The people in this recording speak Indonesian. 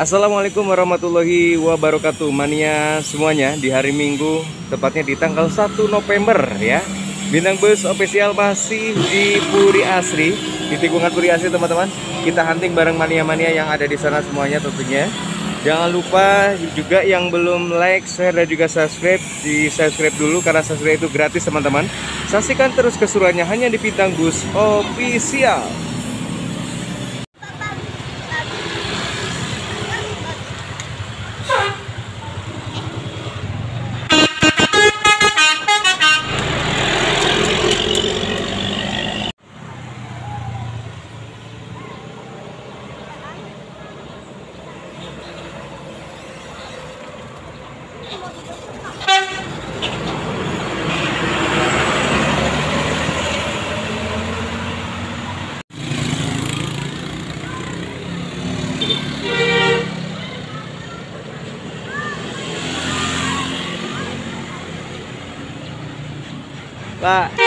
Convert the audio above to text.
Assalamualaikum warahmatullahi wabarakatuh, mania semuanya. Di hari Minggu, tepatnya di tanggal 1 November ya, Bintang Bus official masih di Puri Asri, di tikungan Puri Asri teman-teman. Kita hunting bareng mania-mania yang ada di sana semuanya tentunya. Jangan lupa juga yang belum like, share, dan juga subscribe, di subscribe dulu karena subscribe itu gratis teman-teman. Saksikan terus keseruannya hanya di Bintang Bus official. Pak.